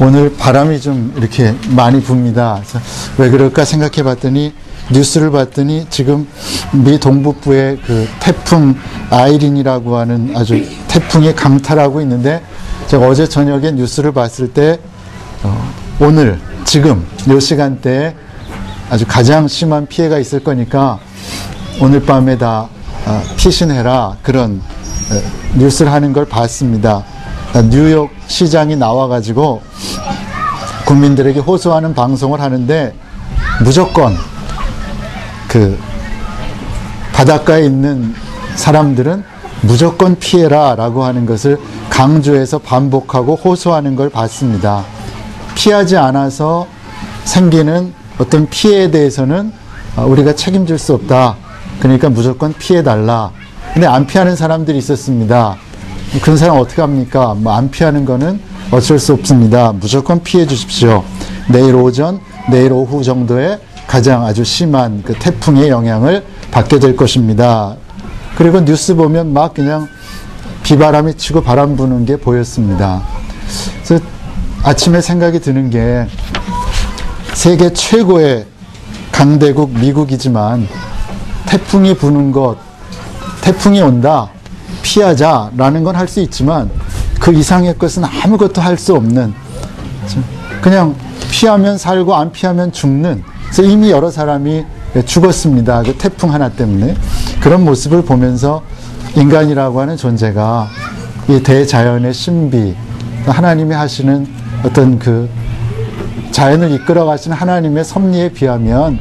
오늘 바람이 좀 이렇게 많이 붑니다. 그래서 왜 그럴까 생각해 봤더니 뉴스를 봤더니 지금 미 동북부에 그 태풍 아이린이라고 하는 아주 태풍이 강탈하고 있는데, 제가 어제 저녁에 뉴스를 봤을 때 오늘 지금 이 시간대에 아주 가장 심한 피해가 있을 거니까 오늘 밤에 다 피신해라, 그런 뉴스를 하는 걸 봤습니다. 뉴욕 시장이 나와가지고 국민들에게 호소하는 방송을 하는데, 무조건 그 바닷가에 있는 사람들은 무조건 피해라 라고 하는 것을 강조해서 반복하고 호소하는 걸 봤습니다. 피하지 않아서 생기는 어떤 피해에 대해서는 우리가 책임질 수 없다, 그러니까 무조건 피해달라. 근데 안 피하는 사람들이 있었습니다. 그런 사람 어떻게 합니까? 안 피하는 거는 어쩔 수 없습니다. 무조건 피해 주십시오. 내일 오전, 내일 오후 정도에 가장 아주 심한 그 태풍의 영향을 받게 될 것입니다. 그리고 뉴스 보면 막 그냥 비바람이 치고 바람 부는 게 보였습니다. 그래서 아침에 생각이 드는 게, 세계 최고의 강대국 미국이지만 태풍이 부는 것, 태풍이 온다, 피하자라는 건 할 수 있지만 그 이상의 것은 아무것도 할 수 없는, 그냥 피하면 살고 안 피하면 죽는, 그래서 이미 여러 사람이 죽었습니다. 그 태풍 하나 때문에. 그런 모습을 보면서 인간이라고 하는 존재가 이 대자연의 신비, 하나님이 하시는 어떤 그 자연을 이끌어 가시는 하나님의 섭리에 비하면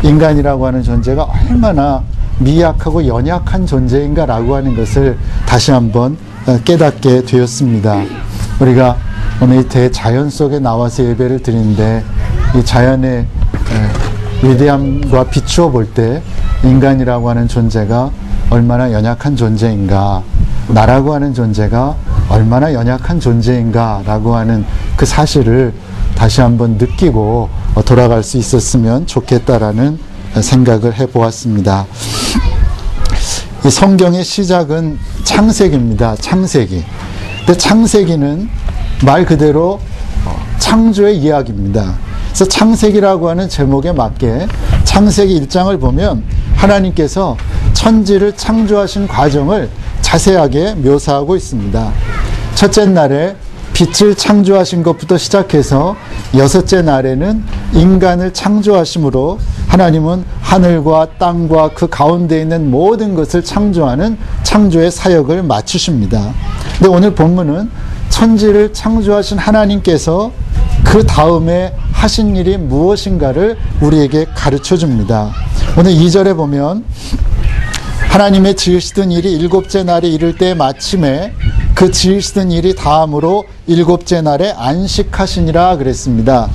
인간이라고 하는 존재가 얼마나 미약하고 연약한 존재인가라고 하는 것을 다시 한번 깨닫게 되었습니다. 우리가 오늘 이 대자연 속에 나와서 예배를 드리는데, 이 자연의 위대함과 비추어 볼 때 인간이라고 하는 존재가 얼마나 연약한 존재인가, 나라고 하는 존재가 얼마나 연약한 존재인가 라고 하는 그 사실을 다시 한번 느끼고 돌아갈 수 있었으면 좋겠다라는 생각을 해보았습니다. 이 성경의 시작은 창세기입니다. 창세기. 근데 창세기는 말 그대로 창조의 이야기입니다. 그래서 창세기라고 하는 제목에 맞게 창세기 1장을 보면 하나님께서 천지를 창조하신 과정을 자세하게 묘사하고 있습니다. 첫째 날에 빛을 창조하신 것부터 시작해서 여섯째 날에는 인간을 창조하심으로 하나님은 하늘과 땅과 그 가운데 있는 모든 것을 창조하는 창조의 사역을 마치십니다. 근데 오늘 본문은 천지를 창조하신 하나님께서 그 다음에 하신 일이 무엇인가를 우리에게 가르쳐 줍니다. 오늘 2절에 보면 하나님의 지으시던 일이 일곱째 날에 이를 때 마침에 그 지으시던 일이 다음으로 일곱째 날에 안식하시니라 그랬습니다.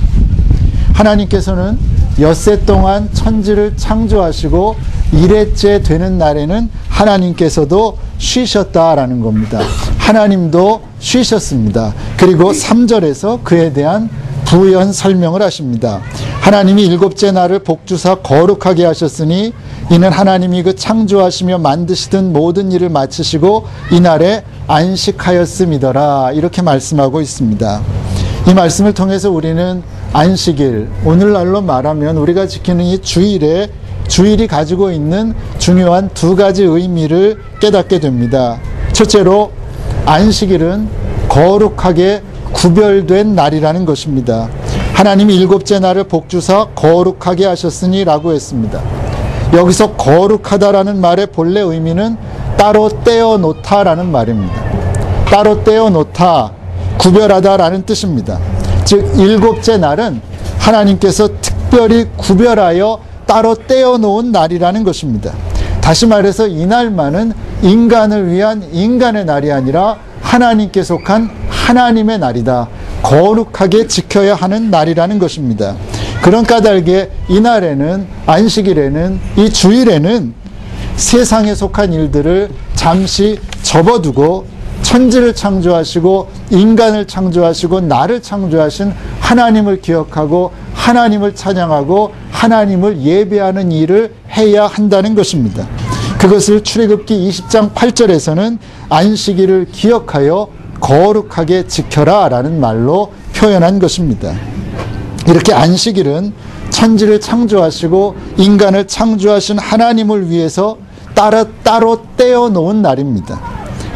하나님께서는 엿새 동안 천지를 창조하시고 일회째 되는 날에는 하나님께서도 쉬셨다라는 겁니다. 하나님도 쉬셨습니다. 그리고 3절에서 그에 대한 부연 설명을 하십니다. 하나님이 일곱째 날을 복주사 거룩하게 하셨으니 이는 하나님이 그 창조하시며 만드시던 모든 일을 마치시고 이날에 안식하였음이더라, 이렇게 말씀하고 있습니다. 이 말씀을 통해서 우리는 안식일, 오늘날로 말하면 우리가 지키는 이 주일이 가지고 있는 중요한 두 가지 의미를 깨닫게 됩니다. 첫째로, 안식일은 거룩하게 구별된 날이라는 것입니다. 하나님이 일곱째 날을 복주사 거룩하게 하셨으니 라고 했습니다. 여기서 거룩하다라는 말의 본래 의미는 따로 떼어놓다라는 말입니다. 따로 떼어놓다, 구별하다라는 뜻입니다. 즉 일곱째 날은 하나님께서 특별히 구별하여 따로 떼어놓은 날이라는 것입니다. 다시 말해서 이날만은 인간을 위한 인간의 날이 아니라 하나님께 속한 하나님의 날이다, 거룩하게 지켜야 하는 날이라는 것입니다. 그런 까닭에 이날에는, 안식일에는, 이 주일에는 세상에 속한 일들을 잠시 접어두고 천지를 창조하시고 인간을 창조하시고 나를 창조하신 하나님을 기억하고 하나님을 찬양하고 하나님을 예배하는 일을 해야 한다는 것입니다. 그것을 출애굽기 20장 8절에서는 안식일을 기억하여 거룩하게 지켜라 라는 말로 표현한 것입니다. 이렇게 안식일은 천지를 창조하시고 인간을 창조하신 하나님을 위해서 따로 떼어놓은 날입니다.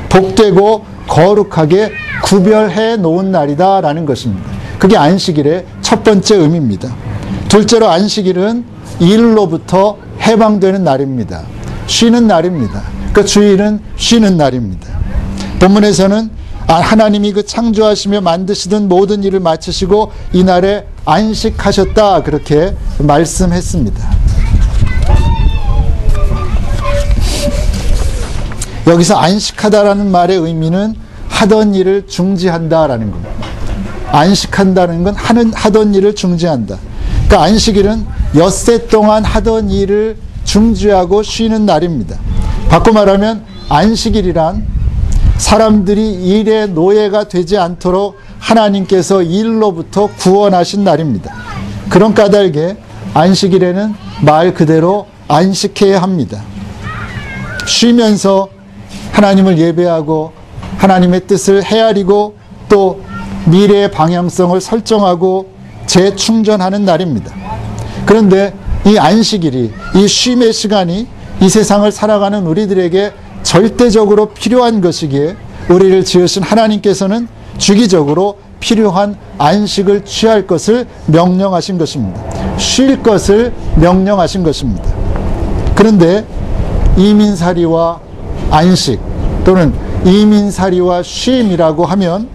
복되고 거룩하게 구별해 놓은 날이다라는 것입니다. 그게 안식일의 첫 번째 의미입니다. 둘째로 안식일은 일로부터 해방되는 날입니다. 쉬는 날입니다. 그 주일은 쉬는 날입니다. 본문에서는 하나님이 그 창조하시며 만드시던 모든 일을 마치시고 이날에 안식하셨다 그렇게 말씀했습니다. 여기서 안식하다라는 말의 의미는 하던 일을 중지한다라는 겁니다. 안식한다는 건 하던 일을 중지한다. 그러니까 안식일은 엿새 동안 하던 일을 중지하고 쉬는 날입니다. 바꿔 말하면 안식일이란 사람들이 일의 노예가 되지 않도록 하나님께서 일로부터 구원하신 날입니다. 그런 까닭에 안식일에는 말 그대로 안식해야 합니다. 쉬면서 하나님을 예배하고 하나님의 뜻을 헤아리고 또 미래의 방향성을 설정하고 재충전하는 날입니다. 그런데 이 안식일이, 이 쉼의 시간이 이 세상을 살아가는 우리들에게 절대적으로 필요한 것이기에 우리를 지으신 하나님께서는 주기적으로 필요한 안식을 취할 것을 명령하신 것입니다. 쉴 것을 명령하신 것입니다. 그런데 이민살이와 안식 또는 이민살이와 쉼이라고 하면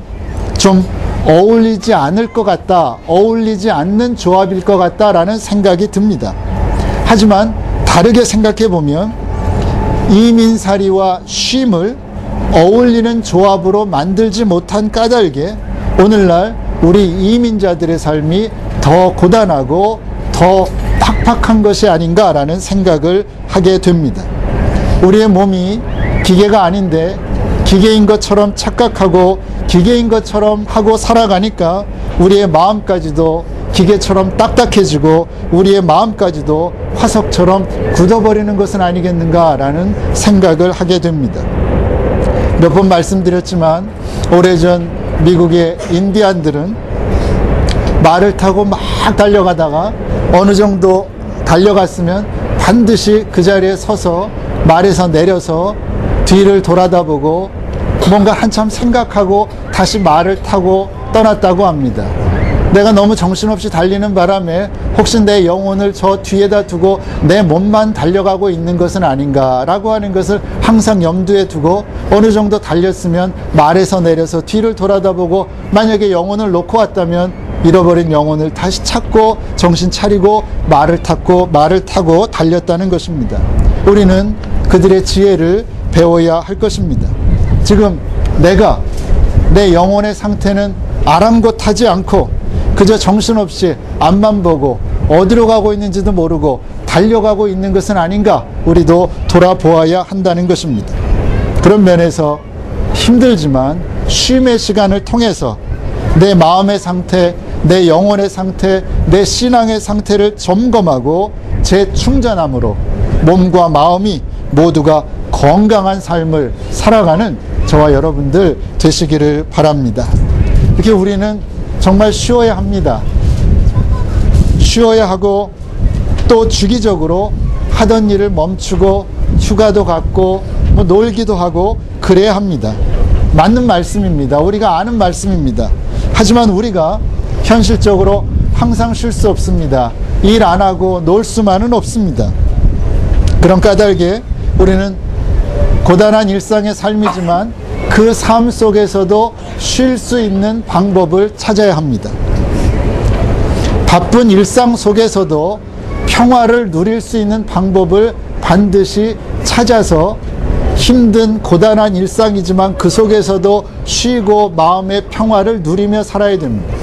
좀 어울리지 않을 것 같다, 어울리지 않는 조합일 것 같다라는 생각이 듭니다. 하지만 다르게 생각해 보면 이민살이와 쉼을 어울리는 조합으로 만들지 못한 까닭에 오늘날 우리 이민자들의 삶이 더 고단하고 더 팍팍한 것이 아닌가라는 생각을 하게 됩니다. 우리의 몸이 기계가 아닌데 기계인 것처럼 착각하고 기계인 것처럼 하고 살아가니까 우리의 마음까지도 기계처럼 딱딱해지고 우리의 마음까지도 화석처럼 굳어버리는 것은 아니겠는가라는 생각을 하게 됩니다. 몇 번 말씀드렸지만 오래전 미국의 인디안들은 말을 타고 막 달려가다가 어느 정도 달려갔으면 반드시 그 자리에 서서 말에서 내려서 뒤를 돌아다보고 뭔가 한참 생각하고 다시 말을 타고 떠났다고 합니다. 내가 너무 정신없이 달리는 바람에 혹시 내 영혼을 저 뒤에다 두고 내 몸만 달려가고 있는 것은 아닌가라고 하는 것을 항상 염두에 두고 어느 정도 달렸으면 말에서 내려서 뒤를 돌아다보고 만약에 영혼을 놓고 왔다면 잃어버린 영혼을 다시 찾고 정신 차리고 말을 타고 달렸다는 것입니다. 우리는 그들의 지혜를 배워야 할 것입니다. 지금 내가 내 영혼의 상태는 아랑곳하지 않고 그저 정신없이 앞만 보고 어디로 가고 있는지도 모르고 달려가고 있는 것은 아닌가 우리도 돌아보아야 한다는 것입니다. 그런 면에서 힘들지만 쉼의 시간을 통해서 내 마음의 상태, 내 영혼의 상태, 내 신앙의 상태를 점검하고 재충전함으로 몸과 마음이 모두가 건강한 삶을 살아가는 저와 여러분들 되시기를 바랍니다. 이렇게 우리는 정말 쉬어야 합니다. 쉬어야 하고 또 주기적으로 하던 일을 멈추고 휴가도 갖고 놀기도 하고 그래야 합니다. 맞는 말씀입니다. 우리가 아는 말씀입니다. 하지만 우리가 현실적으로 항상 쉴 수 없습니다. 일 안 하고 놀 수만은 없습니다. 그런 까닭에 우리는 고단한 일상의 삶이지만 그 삶 속에서도 쉴 수 있는 방법을 찾아야 합니다. 바쁜 일상 속에서도 평화를 누릴 수 있는 방법을 반드시 찾아서 힘든 고단한 일상이지만 그 속에서도 쉬고 마음의 평화를 누리며 살아야 됩니다.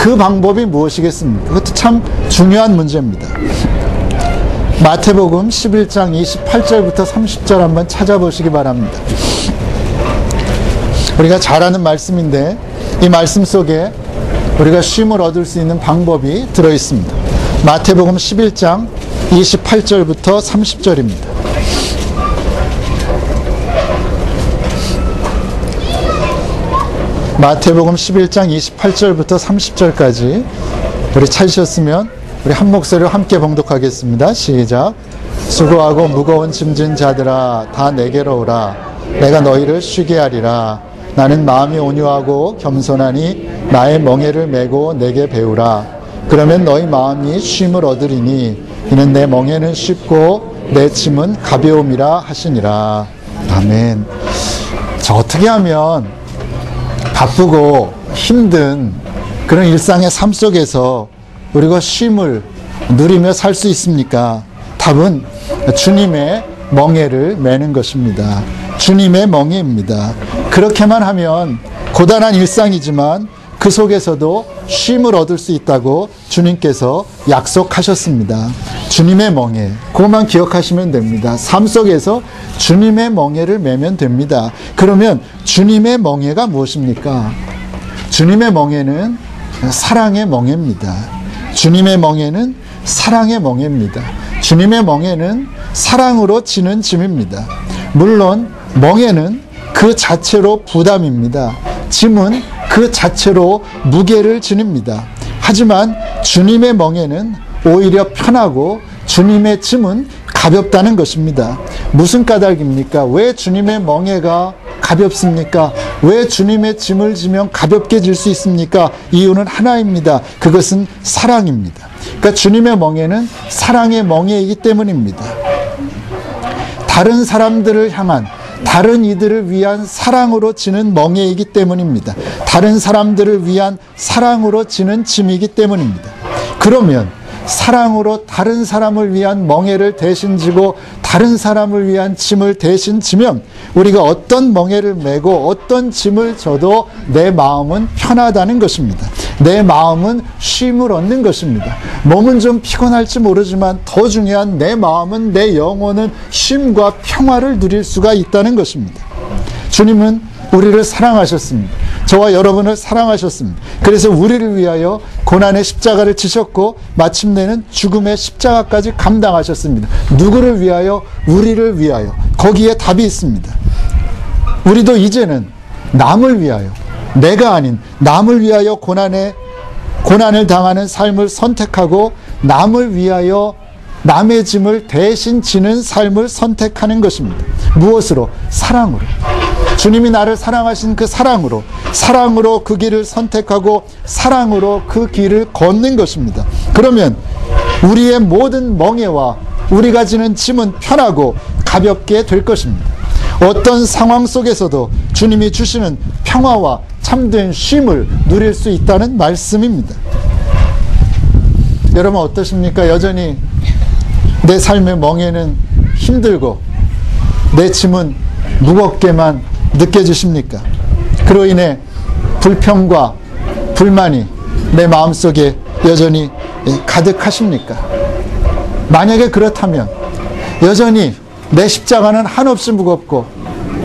그 방법이 무엇이겠습니까? 그것도 참 중요한 문제입니다. 마태복음 11장 28절부터 30절 한번 찾아보시기 바랍니다. 우리가 잘 아는 말씀인데 이 말씀 속에 우리가 쉼을 얻을 수 있는 방법이 들어있습니다. 마태복음 11장 28절부터 30절입니다. 마태복음 11장 28절부터 30절까지 우리 찾으셨으면 우리 한 목소리로 함께 봉독하겠습니다. 시작. 수고하고 무거운 짐진 자들아 다 내게로 오라. 내가 너희를 쉬게 하리라. 나는 마음이 온유하고 겸손하니 나의 멍에를 메고 내게 배우라. 그러면 너희 마음이 쉼을 얻으리니 이는 내 멍에는 쉽고 내 짐은 가벼움이라 하시니라. 아멘. 자, 어떻게 하면 바쁘고 힘든 그런 일상의 삶 속에서 우리가 쉼을 누리며 살 수 있습니까? 답은 주님의 멍에를 매는 것입니다. 주님의 멍에입니다. 그렇게만 하면 고단한 일상이지만 그 속에서도 쉼을 얻을 수 있다고 주님께서 약속하셨습니다. 주님의 멍에, 그것만 기억하시면 됩니다. 삶 속에서 주님의 멍에를 매면 됩니다. 그러면 주님의 멍에가 무엇입니까? 주님의 멍에는 사랑의 멍에입니다. 주님의 멍에는 사랑의 멍에입니다. 주님의 멍에는 사랑으로 지는 짐입니다. 물론 멍에는 그 자체로 부담입니다. 짐은 그 자체로 무게를 지닙니다. 하지만 주님의 멍에는 오히려 편하고 주님의 짐은 가볍다는 것입니다. 무슨 까닭입니까? 왜 주님의 멍에가 가볍습니까? 왜 주님의 짐을 지면 가볍게 질 수 있습니까? 이유는 하나입니다. 그것은 사랑입니다. 그러니까 주님의 멍에는 사랑의 멍에이기 때문입니다. 다른 사람들을 향한, 다른 이들을 위한 사랑으로 지는 멍에이기 때문입니다. 다른 사람들을 위한 사랑으로 지는 짐이기 때문입니다. 그러면 사랑으로 다른 사람을 위한 멍에를 대신 지고 다른 사람을 위한 짐을 대신 지면 우리가 어떤 멍에를 메고 어떤 짐을 져도 내 마음은 편하다는 것입니다. 내 마음은 쉼을 얻는 것입니다. 몸은 좀 피곤할지 모르지만 더 중요한 내 마음은, 내 영혼은 쉼과 평화를 누릴 수가 있다는 것입니다. 주님은 우리를 사랑하셨습니다. 저와 여러분을 사랑하셨습니다. 그래서 우리를 위하여 고난의 십자가를 지셨고 마침내는 죽음의 십자가까지 감당하셨습니다. 누구를 위하여? 우리를 위하여. 거기에 답이 있습니다. 우리도 이제는 남을 위하여, 내가 아닌 남을 위하여 고난을 당하는 삶을 선택하고 남을 위하여 남의 짐을 대신 지는 삶을 선택하는 것입니다. 무엇으로? 사랑으로. 주님이 나를 사랑하신 그 사랑으로 그 길을 선택하고 사랑으로 그 길을 걷는 것입니다. 그러면 우리의 모든 멍에와 우리가 지는 짐은 편하고 가볍게 될 것입니다. 어떤 상황 속에서도 주님이 주시는 평화와 참된 쉼을 누릴 수 있다는 말씀입니다. 여러분 어떠십니까? 여전히 내 삶의 멍에는 힘들고 내 짐은 무겁게만 느껴지십니까? 그로 인해 불평과 불만이 내 마음속에 여전히 가득하십니까? 만약에 그렇다면 여전히 내 십자가는 한없이 무겁고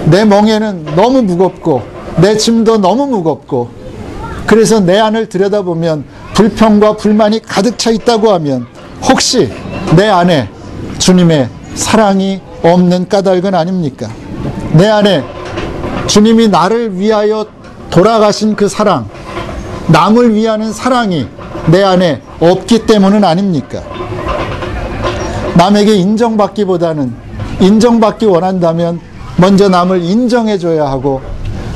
내 멍에는 너무 무겁고 내 짐도 너무 무겁고 그래서 내 안을 들여다보면 불평과 불만이 가득 차 있다고 하면 혹시 내 안에 주님의 사랑이 없는 까닭은 아닙니까? 내 안에 주님이 나를 위하여 돌아가신 그 사랑, 남을 위하는 사랑이 내 안에 없기 때문은 아닙니까? 남에게 인정받기보다는 인정받기 원한다면 먼저 남을 인정해줘야 하고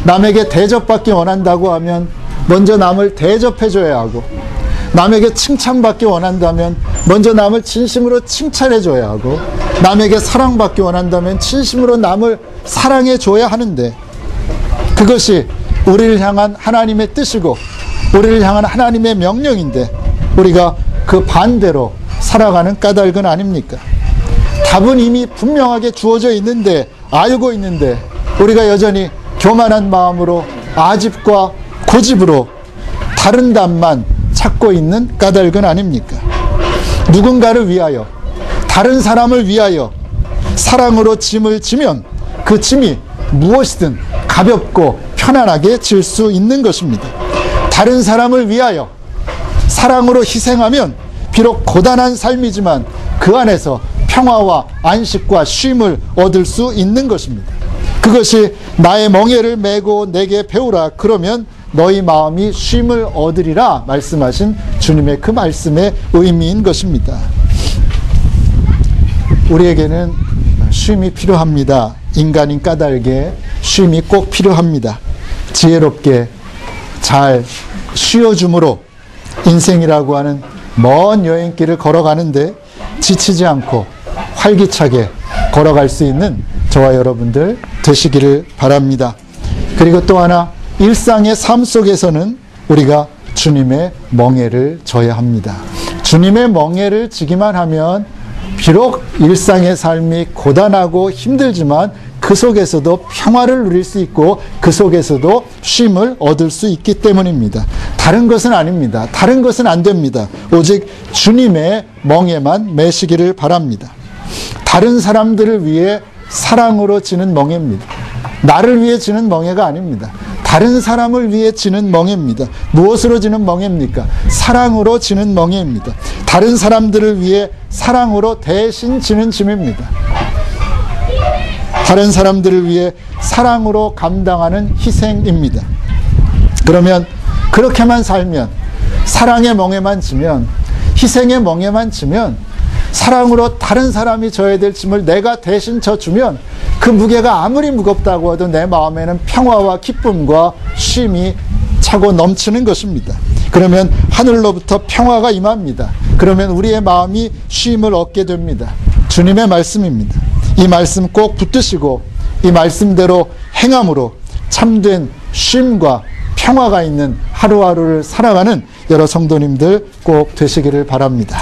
남에게 대접받기 원한다고 하면 먼저 남을 대접해줘야 하고 남에게 칭찬받기 원한다면 먼저 남을 진심으로 칭찬해줘야 하고 남에게 사랑받기 원한다면 진심으로 남을 사랑해줘야 하는데 그것이 우리를 향한 하나님의 뜻이고 우리를 향한 하나님의 명령인데 우리가 그 반대로 살아가는 까닭은 아닙니까? 답은 이미 분명하게 주어져 있는데 알고 있는데 우리가 여전히 교만한 마음으로 아집과 고집으로 다른 답만 찾고 있는 까닭은 아닙니까? 누군가를 위하여 다른 사람을 위하여 사랑으로 짐을 지면 그 짐이 무엇이든 가볍고 편안하게 질 수 있는 것입니다. 다른 사람을 위하여 사랑으로 희생하면 비록 고단한 삶이지만 그 안에서 평화와 안식과 쉼을 얻을 수 있는 것입니다. 그것이 나의 멍에를 메고 내게 배우라. 그러면 너희 마음이 쉼을 얻으리라 말씀하신 주님의 그 말씀의 의미인 것입니다. 우리에게는 쉼이 필요합니다. 인간인 까닭에 쉼이 꼭 필요합니다. 지혜롭게 잘 쉬어줌으로 인생이라고 하는 먼 여행길을 걸어가는데 지치지 않고 활기차게 걸어갈 수 있는 저와 여러분들 되시기를 바랍니다. 그리고 또 하나, 일상의 삶 속에서는 우리가 주님의 멍에를 져야 합니다. 주님의 멍에를 지기만 하면 비록 일상의 삶이 고단하고 힘들지만 그 속에서도 평화를 누릴 수 있고 그 속에서도 쉼을 얻을 수 있기 때문입니다. 다른 것은 아닙니다. 다른 것은 안 됩니다. 오직 주님의 멍에만 매시기를 바랍니다. 다른 사람들을 위해 사랑으로 지는 멍에입니다. 나를 위해 지는 멍에가 아닙니다. 다른 사람을 위해 지는 멍에입니다. 무엇으로 지는 멍에입니까? 사랑으로 지는 멍에입니다. 다른 사람들을 위해 사랑으로 대신 지는 짐입니다. 다른 사람들을 위해 사랑으로 감당하는 희생입니다. 그러면 그렇게만 살면, 사랑의 멍에만 지면, 희생의 멍에만 지면, 사랑으로 다른 사람이 져야 될 짐을 내가 대신 져주면 그 무게가 아무리 무겁다고 해도 내 마음에는 평화와 기쁨과 쉼이 차고 넘치는 것입니다. 그러면 하늘로부터 평화가 임합니다. 그러면 우리의 마음이 쉼을 얻게 됩니다. 주님의 말씀입니다. 이 말씀 꼭 붙드시고 이 말씀대로 행함으로 참된 쉼과 평화가 있는 하루하루를 살아가는 여러 성도님들 꼭 되시기를 바랍니다.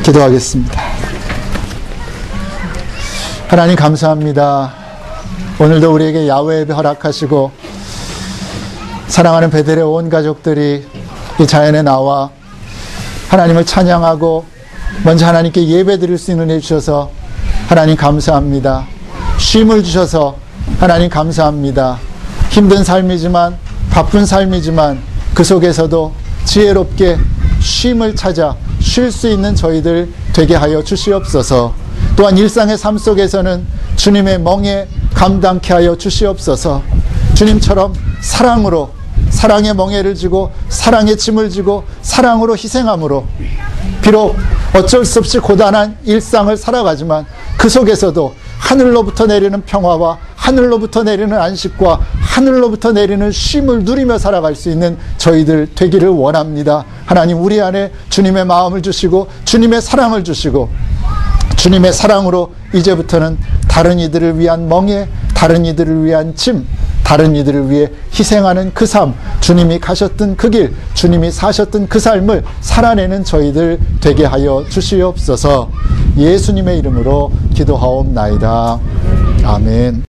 기도하겠습니다. 하나님 감사합니다. 오늘도 우리에게 야외 예배 허락하시고 사랑하는 베델의 온 가족들이 이 자연에 나와 하나님을 찬양하고 먼저 하나님께 예배 드릴 수 있는 은혜 주셔서 하나님 감사합니다. 쉼을 주셔서 하나님 감사합니다. 힘든 삶이지만 바쁜 삶이지만 그 속에서도 지혜롭게 쉼을 찾아 쉴 수 있는 저희들 되게 하여 주시옵소서. 또한 일상의 삶 속에서는 주님의 멍에 감당케 하여 주시옵소서. 주님처럼 사랑으로 사랑의 멍에를 지고 사랑의 짐을 지고 사랑으로 희생함으로 비록 어쩔 수 없이 고단한 일상을 살아가지만 그 속에서도 하늘로부터 내리는 평화와 하늘로부터 내리는 안식과 하늘로부터 내리는 쉼을 누리며 살아갈 수 있는 저희들 되기를 원합니다. 하나님, 우리 안에 주님의 마음을 주시고 주님의 사랑을 주시고 주님의 사랑으로 이제부터는 다른 이들을 위한 멍에, 다른 이들을 위한 짐, 다른 이들을 위해 희생하는 그 삶, 주님이 가셨던 그 길, 주님이 사셨던 그 삶을 살아내는 저희들 되게 하여 주시옵소서. 예수님의 이름으로 기도하옵나이다. 아멘.